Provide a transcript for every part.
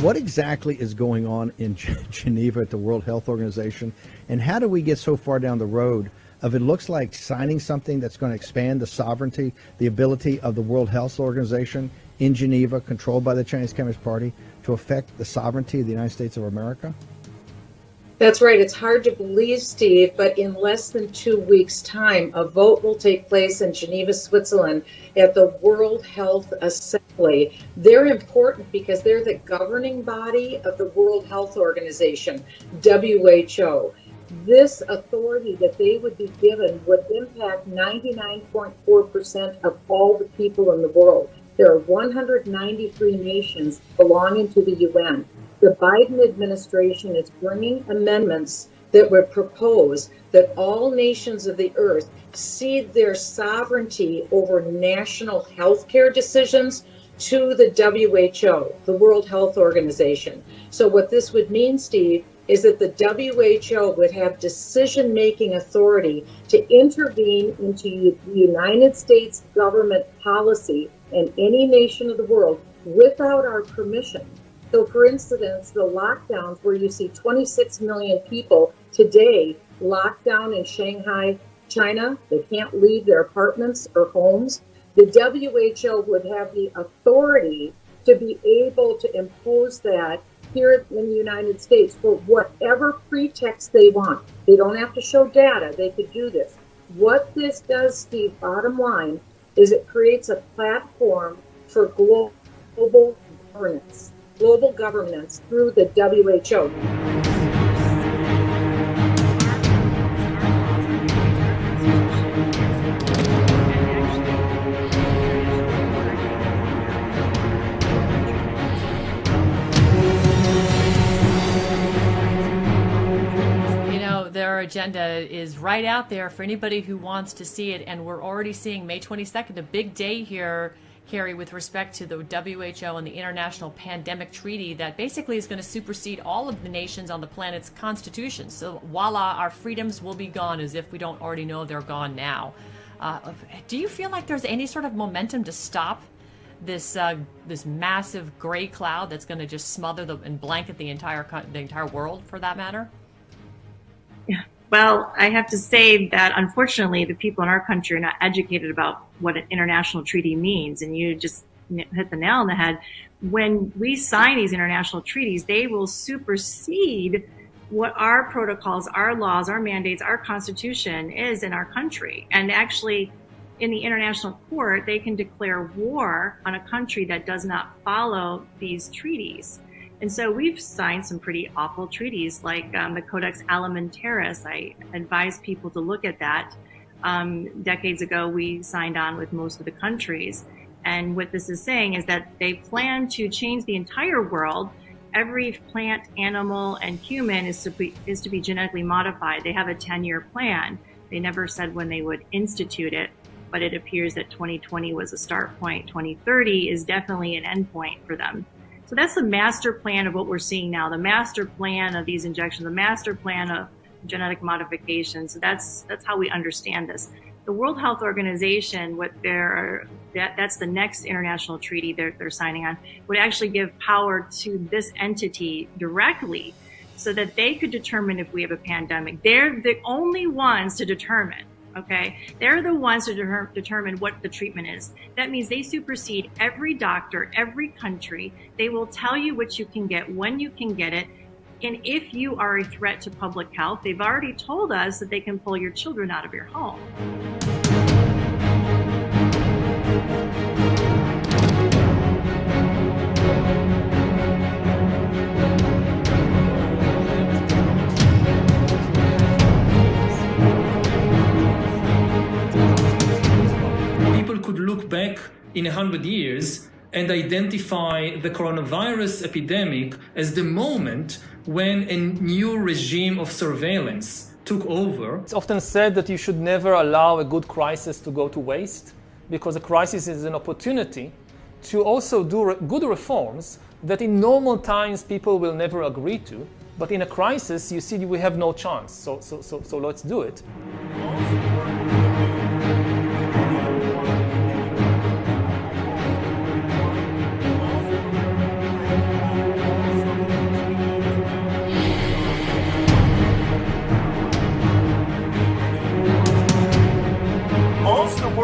what exactly is going on in Geneva at the World Health Organization, and how do we get so far down the road of it looks like signing something that's going to expand the sovereignty, the ability of the World Health Organization in Geneva, controlled by the Chinese Communist Party, to affect the sovereignty of the United States of America? That's right. It's hard to believe, Steve, but in less than 2 weeks' time, a vote will take place in Geneva, Switzerland at the World Health Assembly. They're important because they're the governing body of the World Health Organization, WHO. This authority that they would be given would impact 99.4% of all the people in the world. There are 193 nations belonging to the UN. The Biden administration is bringing amendments that would propose that all nations of the earth cede their sovereignty over national health care decisions to the WHO, the World Health Organization. So what this would mean, Steve, is that the WHO would have decision-making authority to intervene into the United States government policy in any nation of the world without our permission. So, for instance, the lockdowns where you see 26 million people today locked down in Shanghai, China, they can't leave their apartments or homes. The WHO would have the authority to be able to impose that here in the United States for whatever pretext they want. They don't have to show data. They could do this. What this does, Steve, bottom line, is it creates a platform for global governance through the WHO. Their agenda is right out there for anybody who wants to see it, and we're already seeing May 22nd, a big day here, Carrie, with respect to the WHO and the International Pandemic Treaty that basically is going to supersede all of the nations on the planet's constitution. So voila, our freedoms will be gone, as if we don't already know they're gone now. Do you feel like there's any sort of momentum to stop this massive gray cloud that's going to just smother and blanket the entire world, for that matter? Yeah. Well, I have to say that unfortunately the people in our country are not educated about what an international treaty means. And you just hit the nail on the head. When we sign these international treaties, they will supersede what our protocols, our laws, our mandates, our constitution is in our country. And actually, in the international court, they can declare war on a country that does not follow these treaties. And so we've signed some pretty awful treaties, like the Codex Alimentarius. I advise people to look at that. Decades ago, we signed on with most of the countries. And what this is saying is that they plan to change the entire world. Every plant, animal, and human is to be genetically modified. They have a 10-year plan. They never said when they would institute it, but it appears that 2020 was a start point. 2030 is definitely an end point for them. So that's the master plan of what we're seeing now, the master plan of these injections, the master plan of genetic modification. So that's how we understand this. The World Health Organization, that's the next international treaty they're signing on, would actually give power to this entity directly so that they could determine if we have a pandemic. They're the only ones to determine. Okay, they're the ones to determine what the treatment is. That means they supersede every doctor, every country. They will tell you what you can get, when you can get it, and if you are a threat to public health. They've already told us that they can pull your children out of your home. Could look back in 100 years and identify the coronavirus epidemic as the moment when a new regime of surveillance took over. It's often said that you should never allow a good crisis to go to waste, because a crisis is an opportunity to also do good reforms that in normal times people will never agree to, but in a crisis you see we have no chance, so let's do it.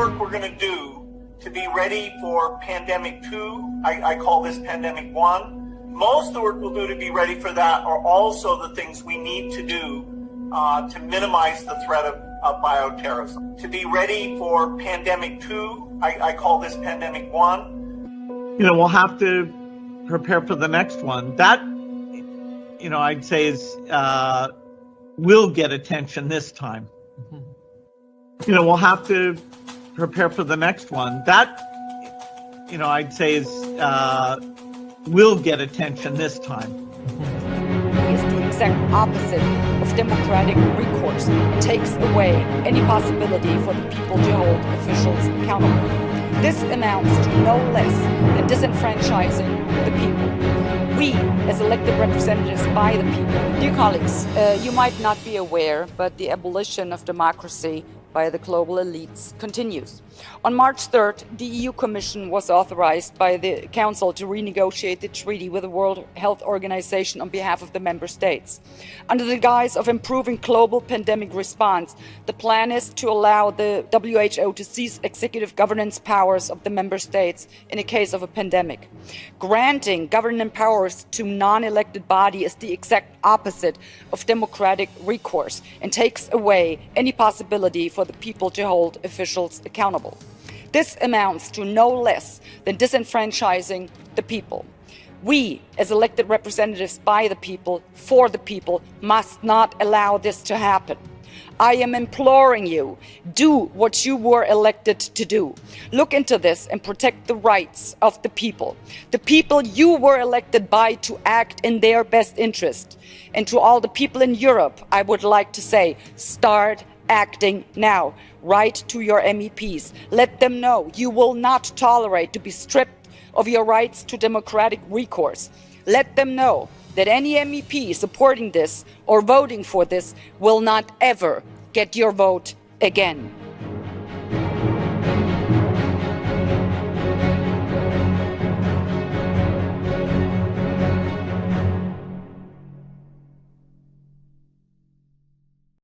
work we're going to do to be ready for pandemic 2, I call this pandemic 1. Most of the work we'll do to be ready for that are also the things we need to do to minimize the threat of bioterrorism. To be ready for pandemic 2, I call this pandemic 1. We'll have to prepare for the next one. That, I'd say is will get attention this time. We'll have to prepare for the next one. That, I'd say is will get attention this time. Is the exact opposite of democratic recourse. It takes away any possibility for the people to hold officials accountable. This amounts to no less than disenfranchising the people. We, as elected representatives by the people. Dear colleagues, you might not be aware, but the abolition of democracy by the global elites continues. On March 3rd, the EU Commission was authorized by the Council to renegotiate the treaty with the World Health Organization on behalf of the member states. Under the guise of improving global pandemic response, the plan is to allow the WHO to seize executive governance powers of the member states in a case of a pandemic. Granting governance powers to non-elected body is the exact opposite of democratic recourse and takes away any possibility for the people to hold officials accountable. This amounts to no less than disenfranchising the people. We, as elected representatives by the people, for the people, must not allow this to happen. I am imploring you, do what you were elected to do. Look into this and protect the rights of the people you were elected by to act in their best interest. And to all the people in Europe, I would like to say, start acting now. Write to your MEPs. Let them know you will not tolerate to be stripped of your rights to democratic recourse. Let them know that any MEP supporting this or voting for this will not ever get your vote again.